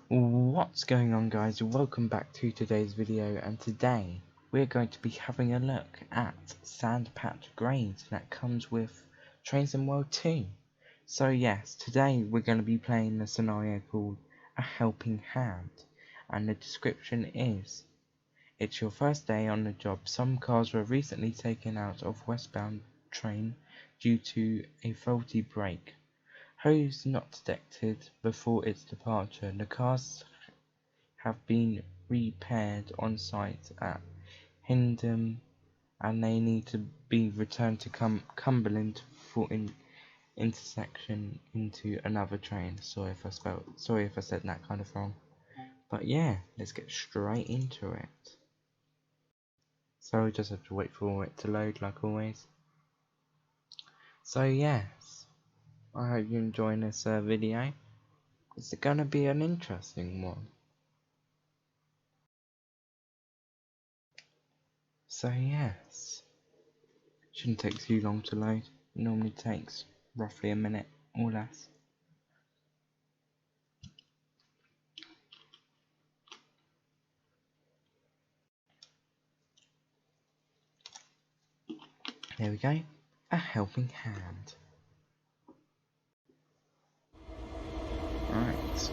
What's going on, guys? Welcome back to today's video, and today we're going to be having a look at Sandpatch Grades that comes with Train Sim World 2. So yes, today we're going to be playing a scenario called A Helping Hand, and the description is: it's your first day on the job. Some cars were recently taken out of westbound train due to a faulty brake. Hose not detected before its departure. The cars have been repaired on site at Highland, and they need to be returned to Cumberland for intersection into another train. Sorry if I said that kind of wrong. But yeah, let's get straight into it. So we just have to wait for it to load like always. So yes, I hope you're enjoying this video. It's gonna be an interesting one. So yes, shouldn't take too long to load. It normally takes roughly a minute or less. There we go. A helping hand. Right.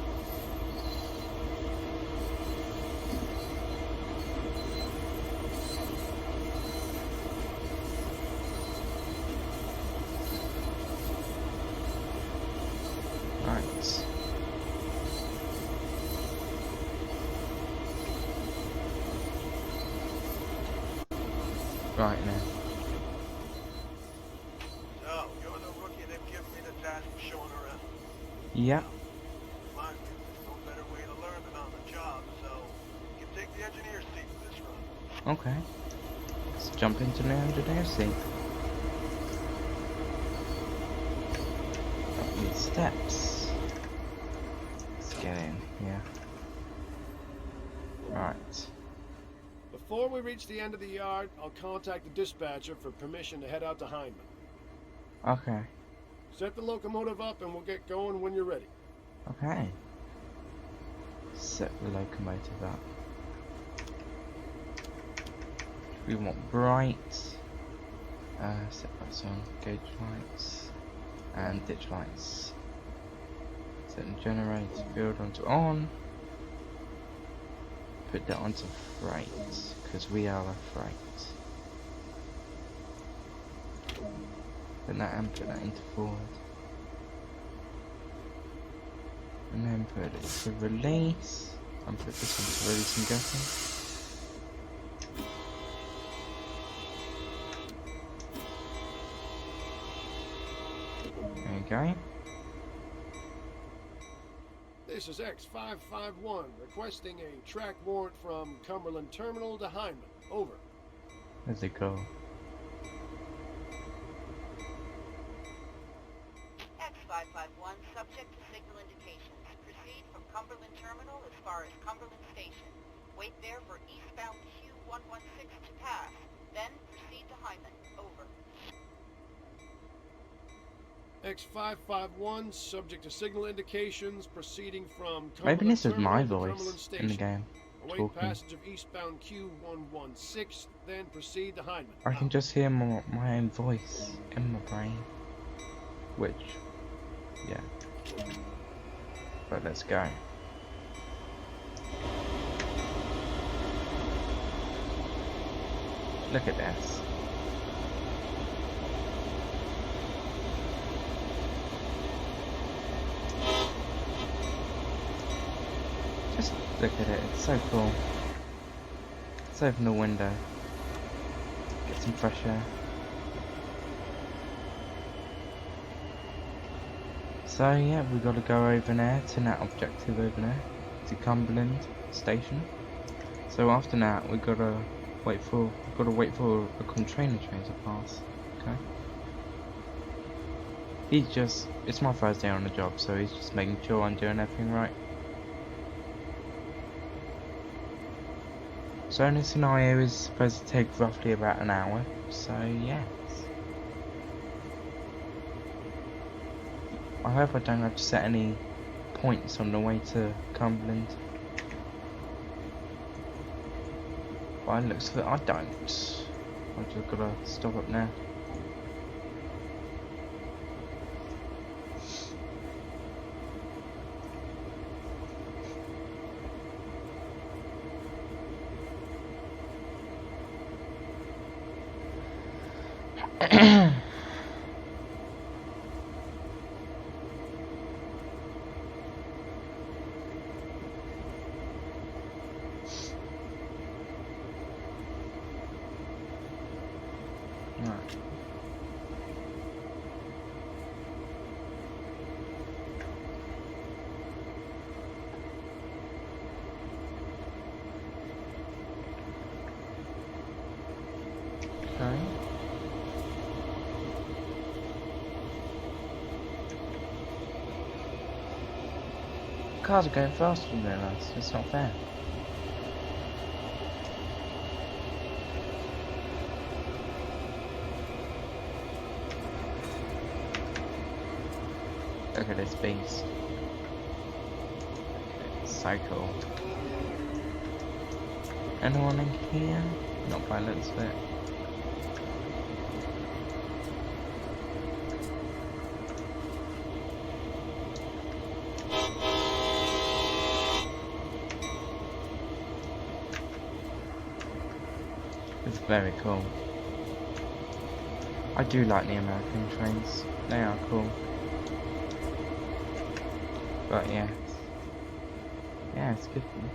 Right. Right now. So, you're the rookie they've given me the task of showing around. Yep. Mind you, there's no better way to learn than on the job, so you can take the engineer's seat for this run. Okay. Let's jump into the engineer's seat. Up these steps. Let's get in here. Right. Before we reach the end of the yard, I'll contact the dispatcher for permission to head out to Highland. Okay. Set the locomotive up and we'll get going when you're ready. Okay. Set the locomotive up. We want bright. Set lights on. Gauge lights. And ditch lights. Set the generator field onto on. Put that onto freight, because we are a freight. Put that and put that into forward. And then put it to release. And put this one to release, I'm guessing. There you go. This is X551 requesting a track warrant from Cumberland Terminal to Highland. Over. Where's it go? X551, subject to signal indications. Proceed from Cumberland Terminal as far as Cumberland Station. Wait there for eastbound Q116 to pass. Then proceed to Highland. Over. X551, subject to signal indications, proceeding from Cumberland Maybe this is my Terminal to Cumberland voice Station. in the game. Await Talking. passage of eastbound Q116, then proceed to Highland. I can just hear my own voice in my brain. Which, yeah. But let's go. Look at this. Just look at it, it's so cool. Let's open the window. Get some fresh air. So yeah, we gotta go over there to that objective over there, to Cumberland Station. So after that, we gotta wait for a container train to pass. Okay. It's my first day on the job, so he's just making sure I'm doing everything right. So this scenario is supposed to take roughly about an hour, so yes. I hope I don't have to set any points on the way to Cumberland. By the looks of it, I don't. I just gotta stop up now. Right. Okay. Cars are going faster than us. It's not fair. Look at this beast. So cool. Anyone in here? Not by the looks of it. It's very cool. I do like the American trains. They are cool. But yeah, it's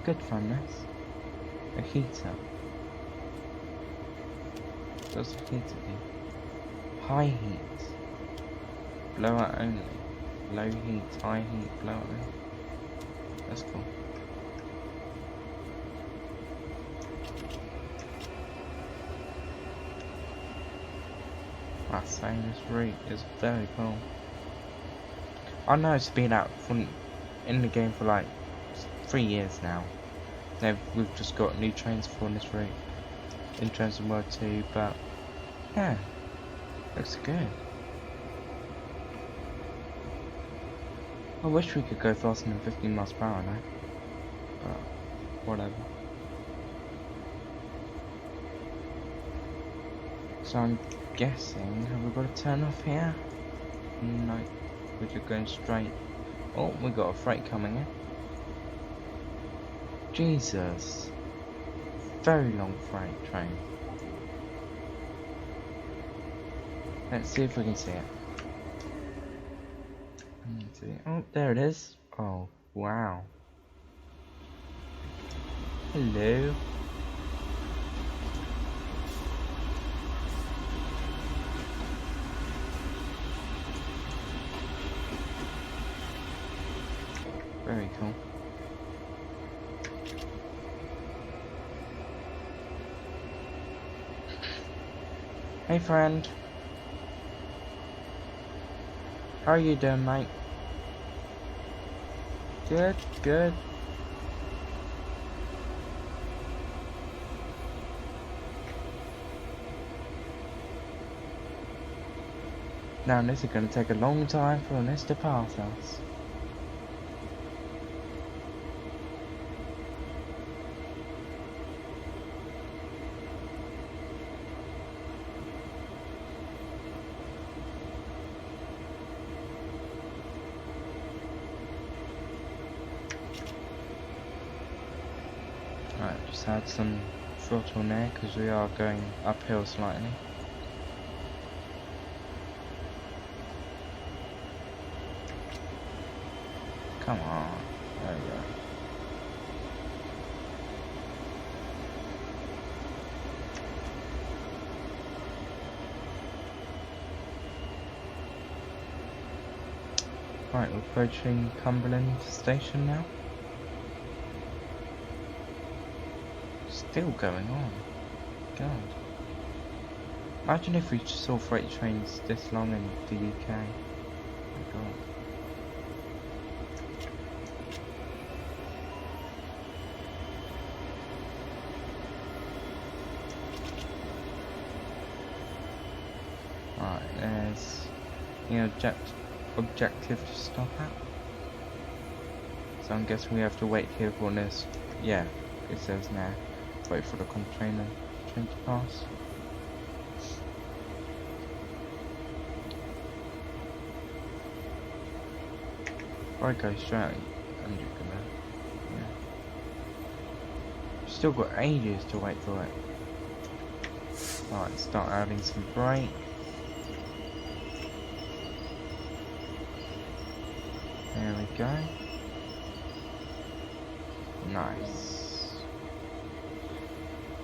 good fun. This a heater. What's the heater do? High heat, blower only. Low heat, high heat, blower only. That's cool. I say this route is very cool. I know it's been out in the game for like 3 years now. We've just got new trains for this route in Trains World 2, but yeah, looks good. I wish we could go faster than 15 miles per hour now, but whatever. So I'm guessing, have we got to turn off here? No, we're just going straight. Oh, we got a freight coming in. Jesus. Very long freight train. Let's see if we can see it. Oh, there it is. Oh, wow. Hello. Very cool. Hey friend. How are you doing, mate? Good, good. Now this is going to take a long time for this to pass us. Right, just add some throttle there because we are going uphill slightly. Come on, there we go. Right, we're approaching Cumberland station now. Still going on. God. Imagine if we saw freight trains this long in the UK. Oh my God. Right, there's the objective to stop at. So I'm guessing we have to wait here for this. Yeah, it says now. Wait for the container train to pass. Right, go straight. I'm just gonna. Yeah. Still got ages to wait for it. Alright, start adding some brake. There we go. Nice.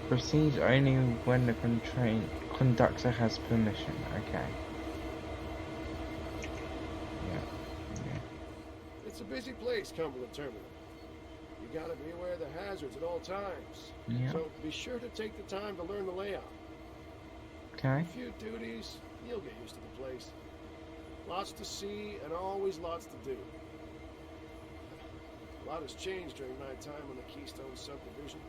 Proceeds only when the conductor has permission. Okay. Yeah. It's a busy place, Cumberland Terminal. You gotta be aware of the hazards at all times. Yeah. So be sure to take the time to learn the layout. Okay. A few duties, you'll get used to the place. Lots to see and always lots to do. A lot has changed during my time on the Keystone subdivision.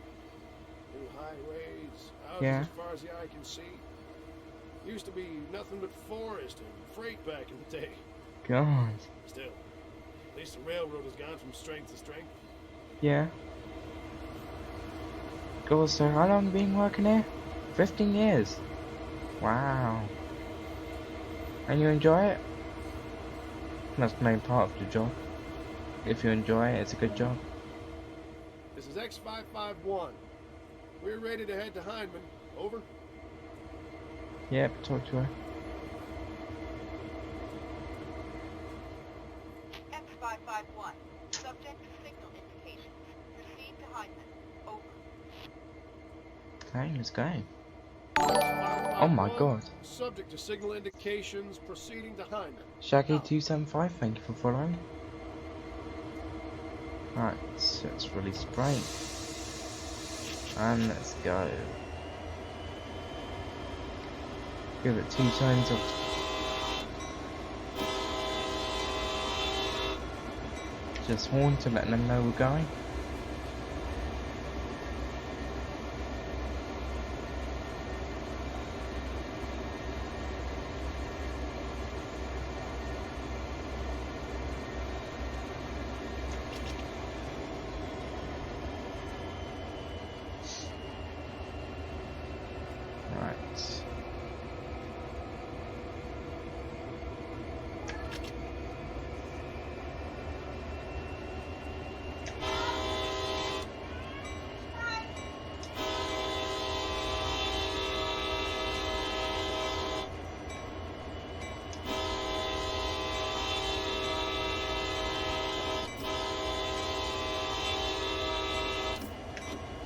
New highways, houses as far as the eye can see. Used to be nothing but forest and freight back in the day. God. Still, at least the railroad has gone from strength to strength. Yeah. God, so how long have you been working here? 15 years. Wow. And you enjoy it? That's the main part of the job. If you enjoy it, it's a good job. This is X551. We're ready to head to Highland. Over. Yep, talk to her. X551. Subject to signal indications. Proceed to Highland. Over. Okay, let's go. Oh my god. Subject to signal indications, proceeding to Highland. Shaggy275, thank you for following. Right, so let's release brake. And let's go. Give it 2 times of. Just horn to let them know we're going. Right.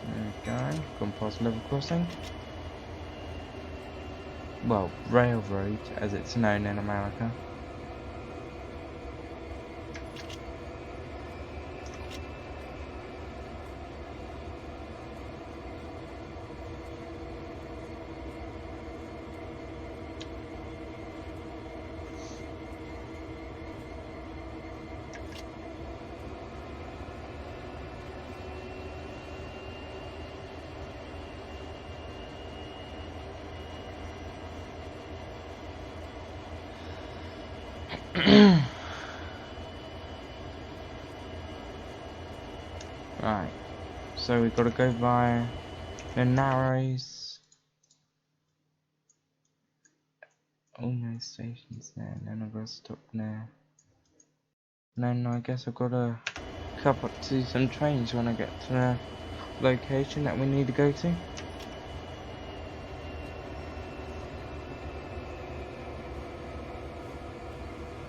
There we go. Gone past level crossing. Well, railroad, as it's known in America. Right, so we've got to go via the Narrows. Almost stations there, and then I've got to stop there. And then I guess I've got to cut up to some trains when I get to the location that we need to go to.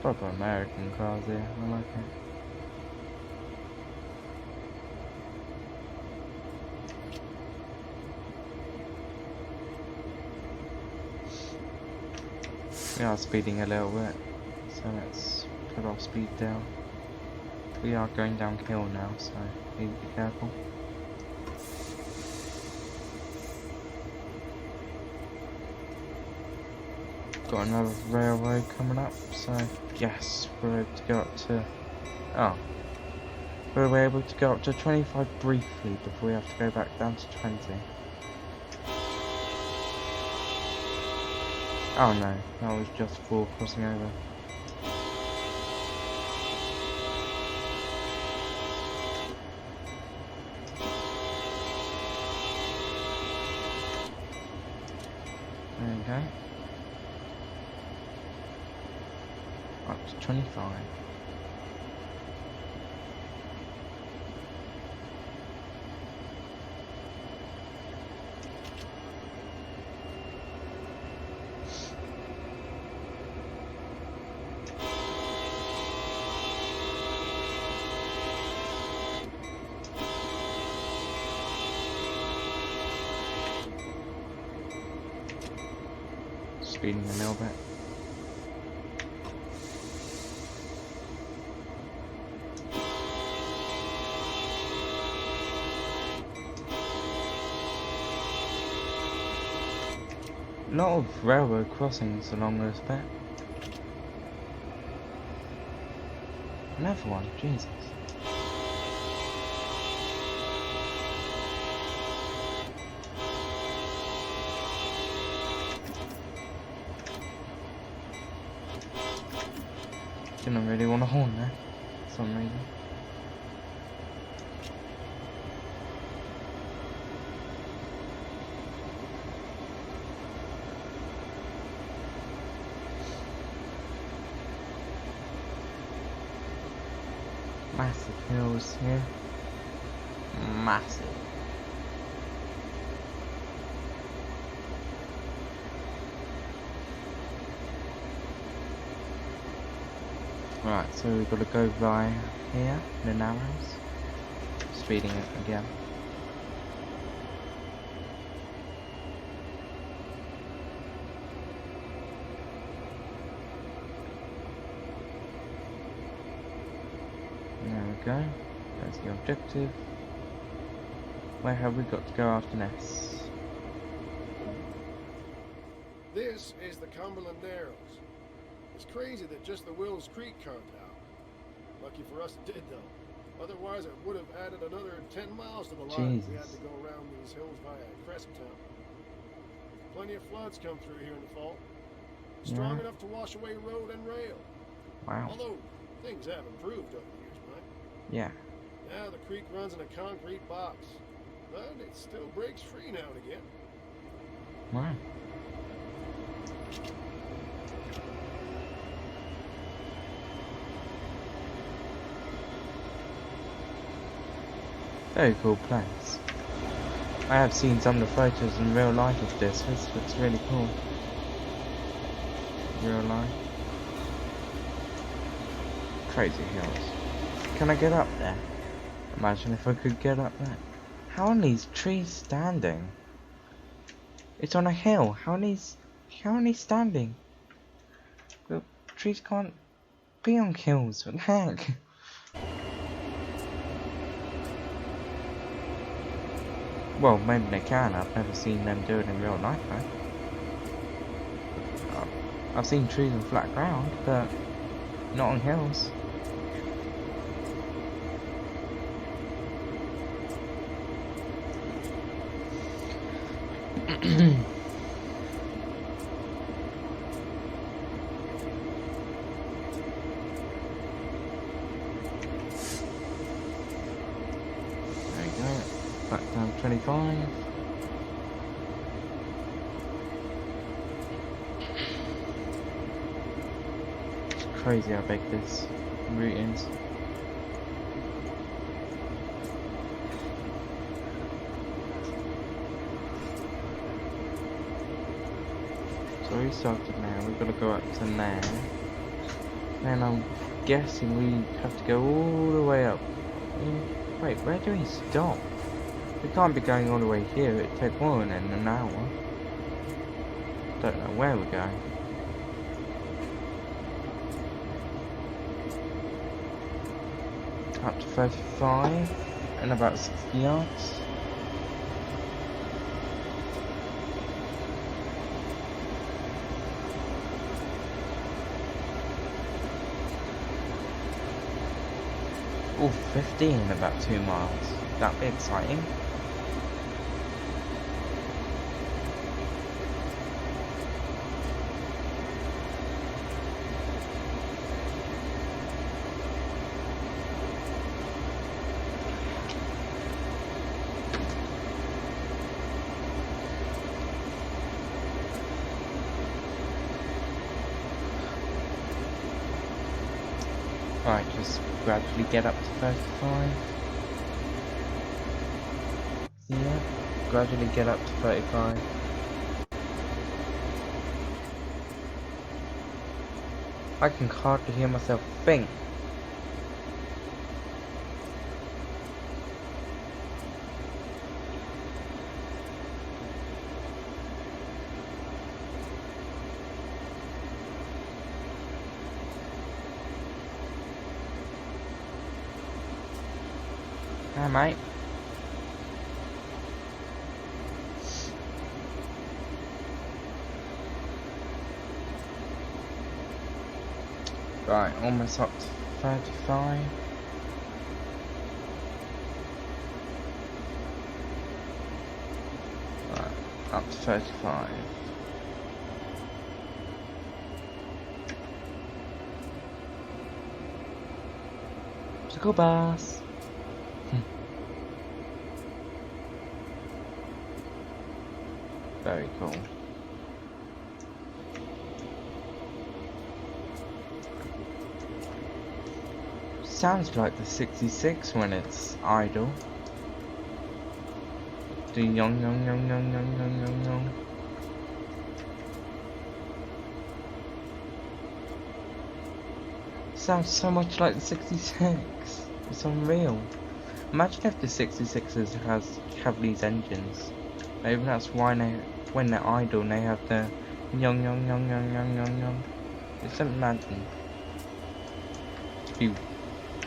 Proper American cars here, I like it. We are speeding a little bit, so let's put our speed down. We are going downhill now, so need to be careful. Got another railroad coming up, so yes, we're able to go up to. Oh, we're able to go up to 25 briefly before we have to go back down to 20. Oh no, that was just for crossing over. Okay. Up to 25. Speeding a little bit. A lot of railroad crossings along this bit. Another one, Jesus. Didn't really want to horn there, for some reason. Massive hills here. Massive. Right, so we've got to go by here, the Arrows. Speeding it again. There we go. There's the objective. Where have we got to go after this? This is the Cumberland Arrows. It's crazy that just the Wills Creek carved out. Lucky for us it did, though. Otherwise, it would have added another 10 miles to the line if we had to go around these hills via Crescenttown. Plenty of floods come through here in the fall. Strong enough to wash away road and rail. Wow. Although, things have improved over the years, Mike. Yeah. Now the creek runs in a concrete box. But it still breaks free now and again. Wow. Very cool place. I have seen some of the photos in real life of this. This looks really cool. Real life. Crazy hills. Can I get up there? Imagine if I could get up there. How are these trees standing? It's on a hill. How are these standing? The trees can't be on hills. What the heck? Well, maybe they can. I've never seen them do it in real life, though. I've seen trees on flat ground, but not on hills. There you go. Back down 25. It's crazy how big this route is. So we started now, we've got to go up to there. Then I'm guessing we have to go all the way up. Wait, where do we stop? We can't be going all the way here, it'd take more than an hour. Don't know where we're going. Up to 35 and about 60 yards. Oh, 15 in about 2 miles. That'd be exciting. just gradually get up to 35. Yeah, gradually get up to 35. I can hardly hear myself think. Hi, mate. Right, almost up to 35. Right, up to 35. School bus. Very cool. Sounds like the 66 when it's idle. Doing yong yong yong yong yong yong yong yong. Sounds so much like the 66. It's unreal. Imagine if the 66s have these engines. Maybe that's why when they're idle they have the yong yong yong yong yong yong yong. Just imagine.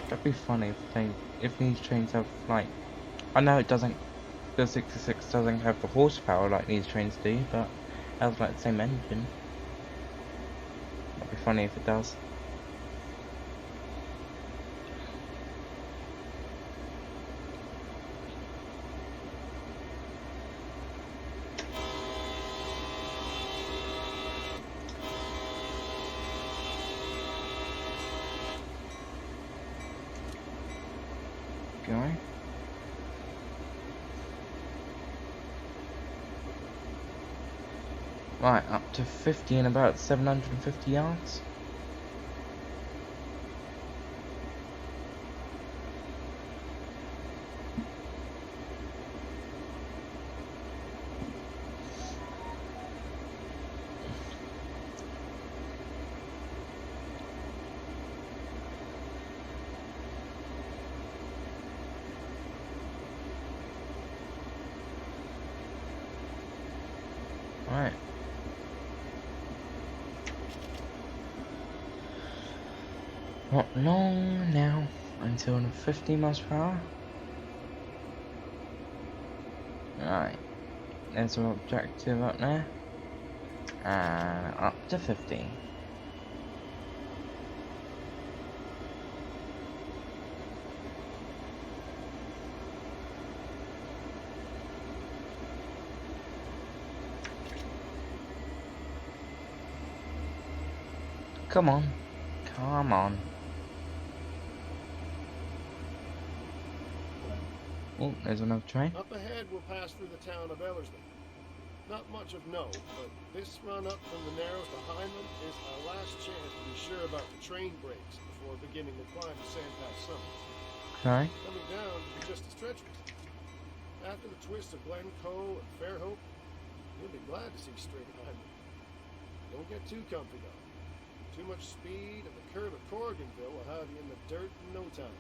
That'd be funny if these trains have, like, I know it doesn't, the 66 doesn't have the horsepower like these trains do, but it has like the same engine. That'd be funny if it does. Go. Right, up to 50 in about 750 yards. Right. Not long now until the 50 miles per hour. Right. There's our objective up there. And up to 50. Come on. Come on. Oh, there's another train. Up ahead, we'll pass through the town of Ellersburg. Not much of note, but this run up from the Narrows to Highland is our last chance to be sure about the train brakes before beginning the climb to Sandpath Summit. Okay. Coming down will be just as treacherous. After the twist of Glencoe and Fairhope, you'll be glad to see straight behind you. Don't get too comfy though. Too much speed, and the curve at Corriganville will have you in the dirt in no time.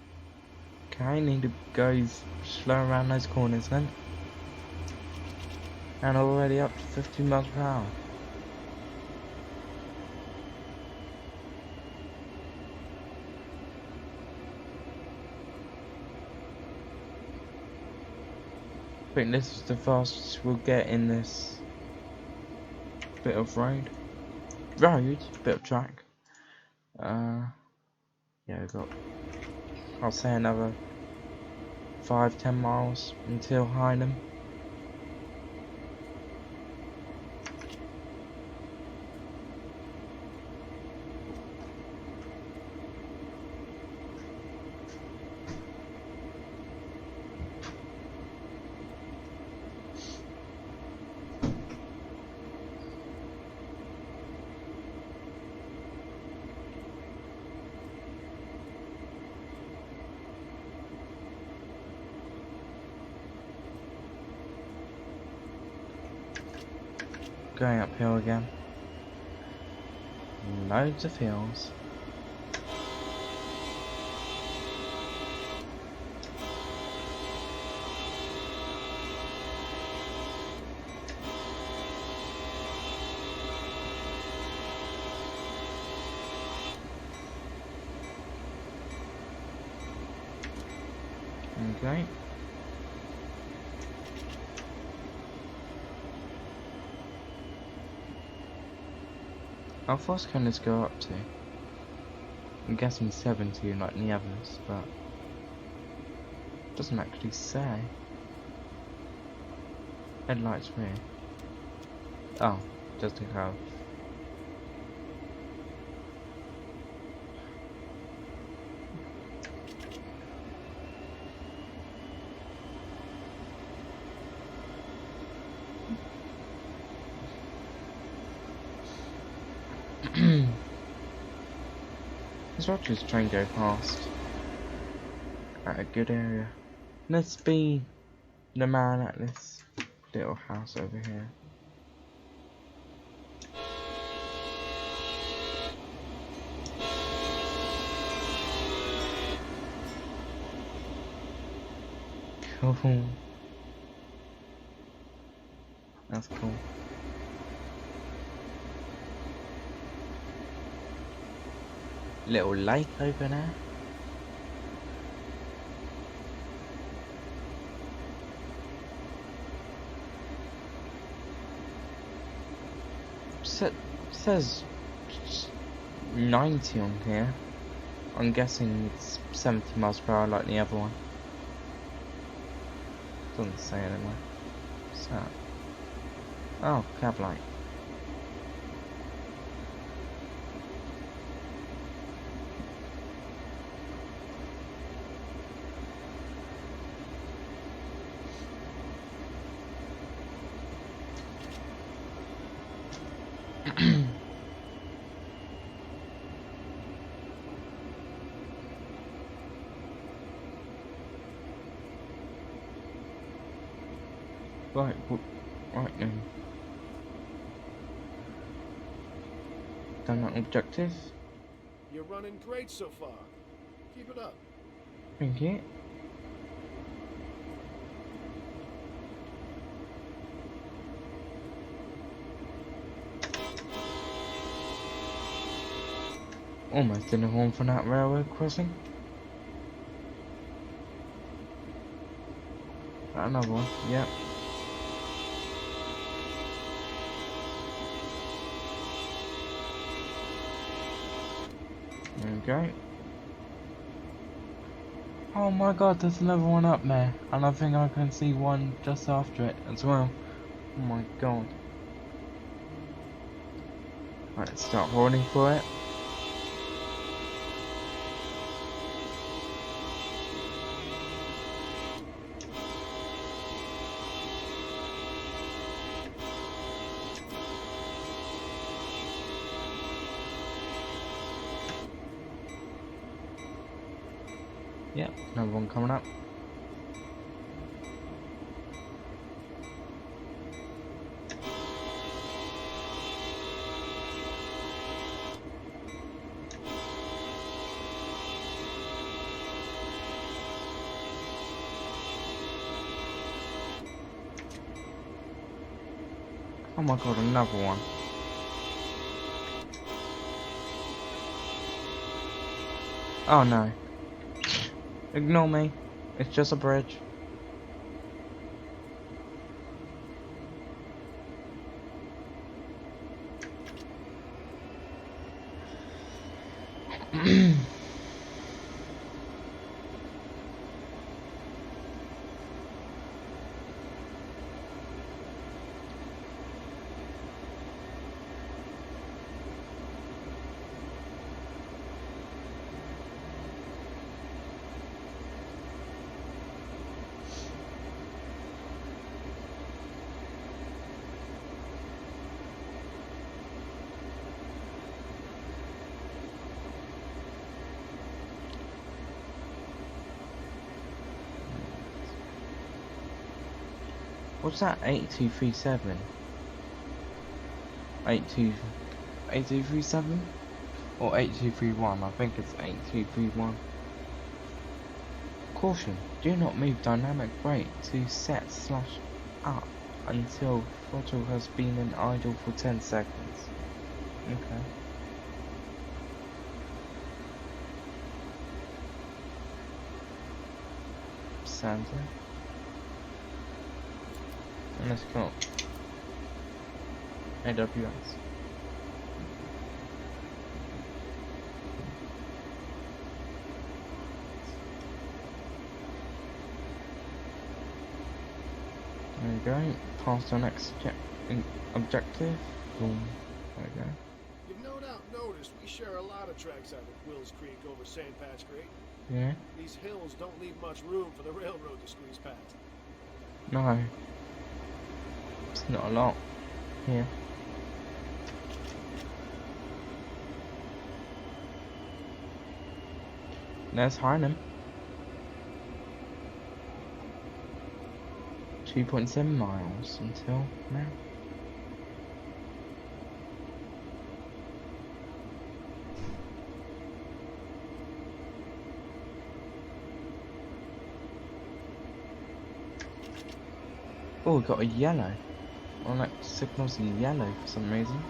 Okay, need to go slow around those corners then. And already up to 50 miles per hour. I think this is the fastest we'll get in this bit of road, bit of track. Yeah, we've got, I'll say another 5-10 miles until Highland. Going uphill again. Loads of hills. Okay. How fast can this go up to? I'm guessing 70 like the others, but it doesn't actually say. Headlights rear. Oh, just a have. Let's watch this train go past at a good area. Let's be the man at this little house over here. Cool. That's cool. Little lake over there. Says 90 on here. I'm guessing it's 70 miles per hour like the other one. Doesn't say anywhere. What's that? Oh, cab light. Right then. Done that objective. You're running great so far. Keep it up. Thank you. Almost in the horn for that railroad crossing. Another one, yep. There we go. Oh my god, there's another one up there. And I think I can see one just after it as well. Oh my god. Right, let's start rolling for it. Yep, another one coming up. Oh my god, another one. Oh no. Ignore me. It's just a bridge. What's that 8237? 8237 or 8231. I think it's 8231. Caution, do not move dynamic brake to set/up until throttle has been in idle for 10 seconds. Okay. Santa. And let's go. AWS. There we go. Passed our next objective. Boom. There we go. You've no doubt noticed we share a lot of tracks out at Wills Creek over Sandpatch Grade. Yeah. These hills don't leave much room for the railroad to squeeze past. No. It's not a lot. Here. There's Highland. 2.7 miles until now. Oh, we got a yellow. I like signals in yellow for some reason.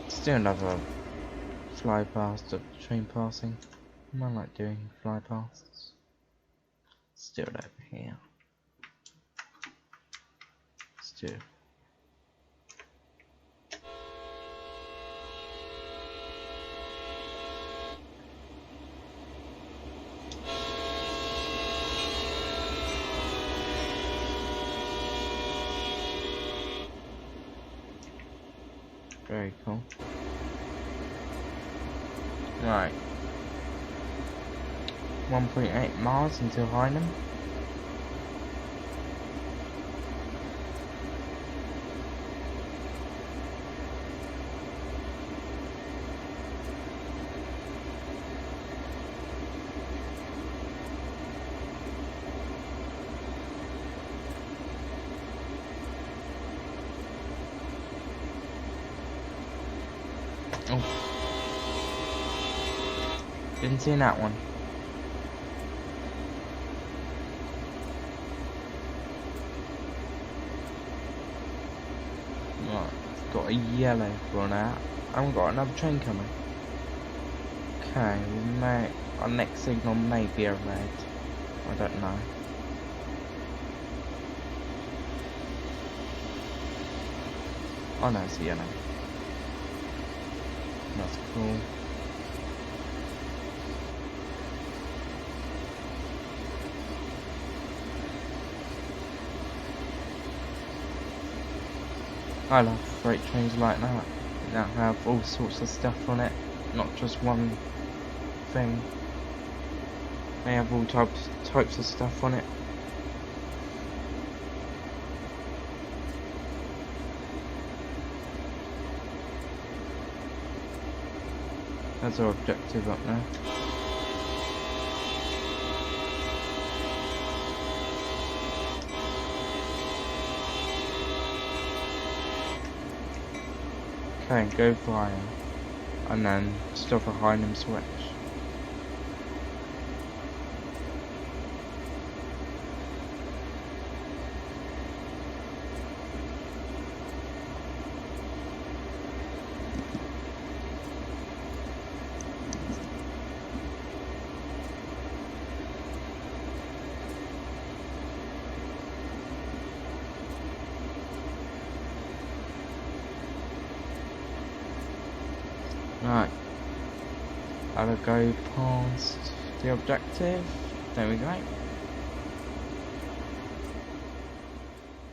Still another fly past of train passing. I like doing fly pasts. Still over here. Still. Very cool. Right. 1.8 miles until Highland. Oh. Didn't see that one. Right, got a yellow run out. And we've got another train coming. Okay, we may, our next signal may be a red. I don't know. Oh no, it's a yellow. That's cool. I love freight trains like that. That have all sorts of stuff on it, not just one thing. They have all types of stuff on it. That's our objective up there. Okay, go via, and then stop at Highland switch. Right, I'll go past the objective. There we go.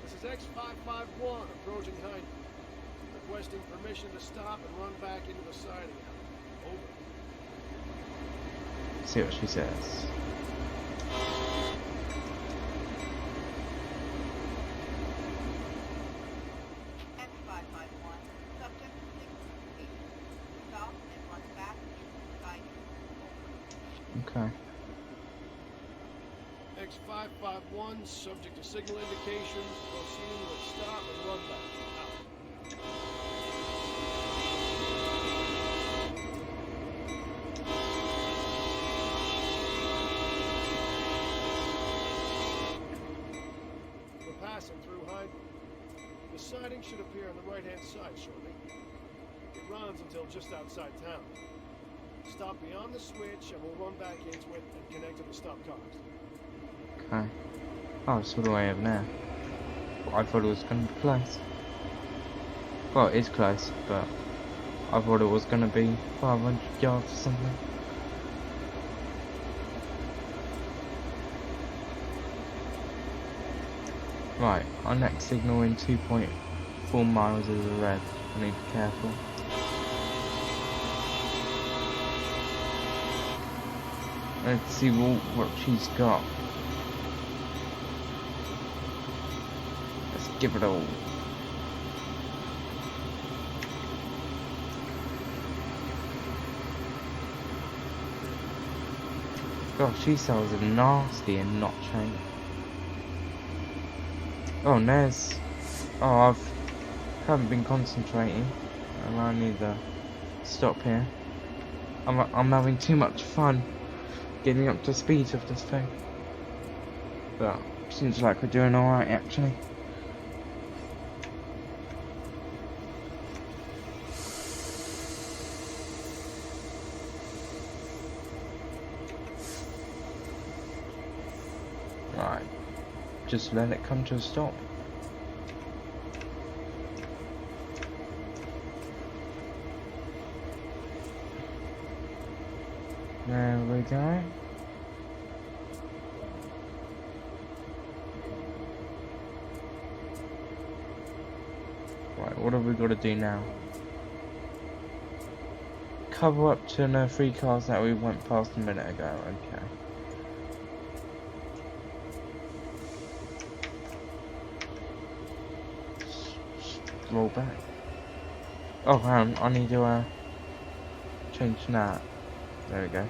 This is X551 approaching Highland. Requesting permission to stop and run back into the siding alley. Over. See what she says. Okay. X551, subject to signal indications, proceeding with stop and run back. Out. We're passing through Highland. The siding should appear on the right-hand side shortly. It runs until just outside town. Stop beyond the switch and we'll run back into it and connect to the stop cars. Okay. Oh, it's all the way over there. I thought it was going to be close. Well, it is close, but I thought it was going to be 500 yards or something. Right, our next signal in 2.4 miles is a red. I need to be careful. Let's see what she's got. Let's give it all. Gosh, these cells are nasty and not changed. Oh, there's. Oh, haven't been concentrating, and I need to stop here. I'm having too much fun getting up to speed of this thing, but seems like we're doing all right actually. Right, just let it come to a stop. There we go. Right, what have we got to do now? Cover up to the 3 cars that we went past a minute ago. Okay. Roll back. Oh, hang on, I need to change that. There we go.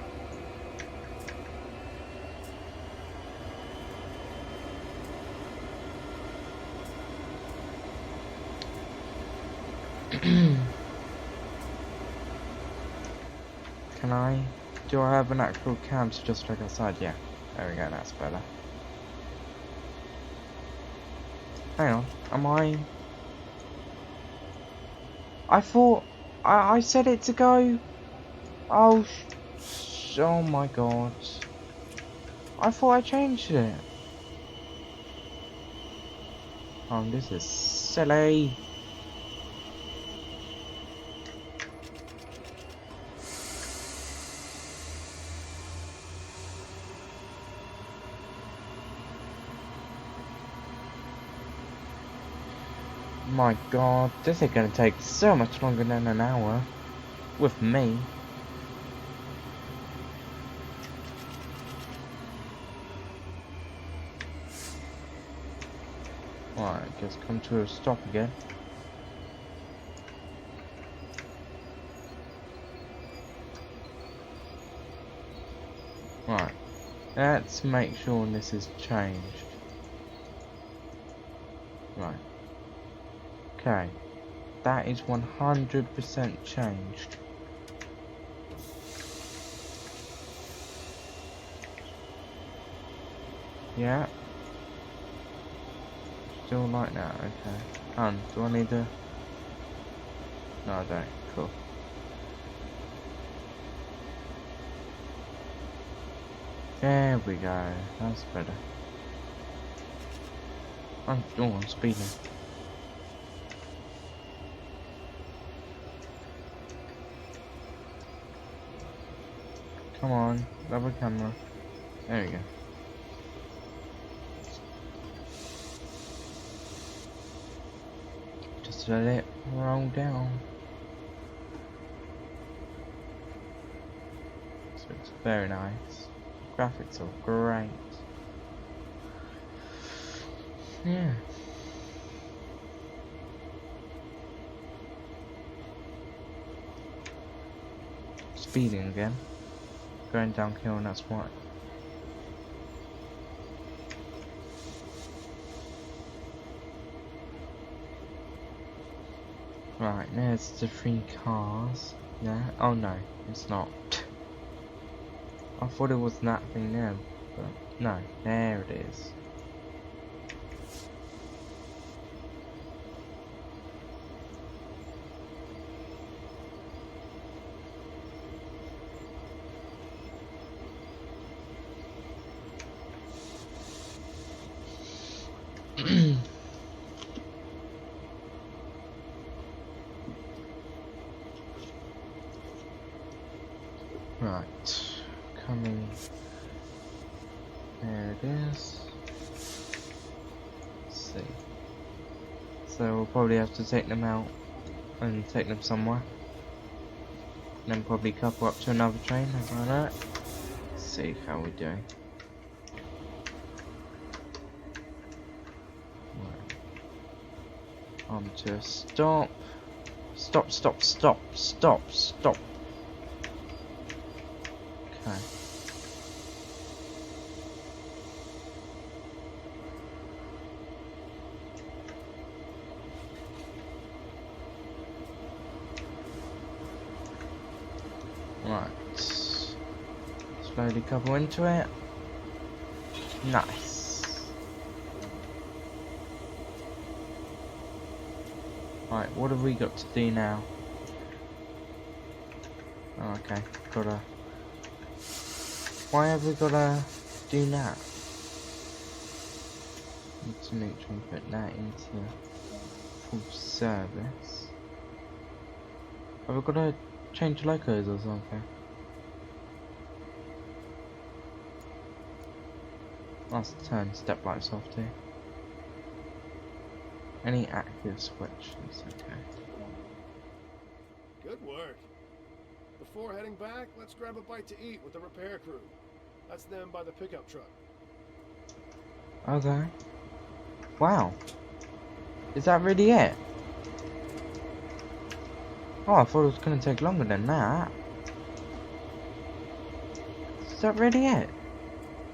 Do I have an actual cam to just look outside? Yeah. There we go, that's better. Hang on, am I thought I said it to go. Oh, oh my god. I thought I changed it. Oh, this is silly. My god, this is gonna take so much longer than an hour. With me. Right, just come to a stop again. Right, let's make sure this is changed. Right. Okay, that is 100% changed. Yeah. Still like that, okay. Do I need to... No, I don't. Cool. There we go. That's better. I'm speeding. Come on, double camera. There we go. Just let it roll down. So it's very nice. Graphics are great. Yeah. Speeding again. going downhill, and that's why. Right, there's the 3 cars. Yeah. Oh no, it's not. I thought it was that thing there, but no, there it is. Right, coming. There it is. Let's see. So we'll probably have to take them out and take them somewhere. And then probably couple up to another train, like that. Let's see how we're doing. Right. On to a stop. Stop, stop, stop, stop, stop. Okay. Right. Slowly couple into it. Nice. Right, what have we got to do now? Oh, okay, gotta. Why have we gotta do that? Need to make sure we put that into full service. Have we gotta change locos or something? Let's turn step lights off too. Any active switch is okay. Good work. Before heading back, let's grab a bite to eat with the repair crew. That's them by the pickup truck. Okay. Wow. Is that really it? Oh, I thought it was gonna take longer than that. Is that really it?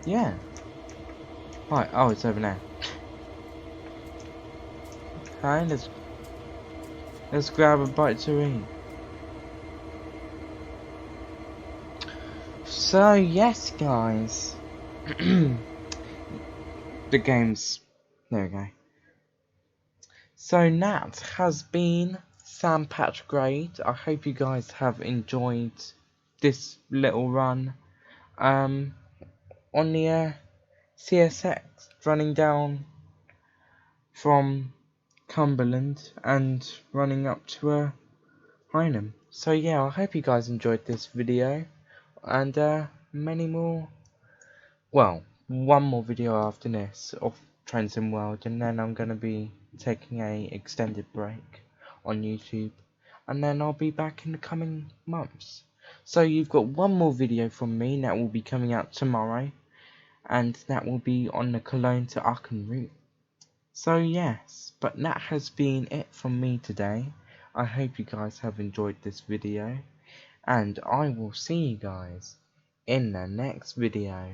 Yeah. Right, oh, it's over there. Okay, let's grab a bite to eat. So yes, guys. The game's there we go. So that has been Sam Patch Grade. I hope you guys have enjoyed this little run on the CSX, running down from Cumberland and running up to Highland. So yeah, I hope you guys enjoyed this video, and many more. Well, one more video after this of Trends in World, and then I'm gonna be taking a extended break on YouTube, and then I'll be back in the coming months. So you've got one more video from me that will be coming out tomorrow, and that will be on the Cologne to Aachen route. So yes, but that has been it from me today. I hope you guys have enjoyed this video, and I will see you guys in the next video.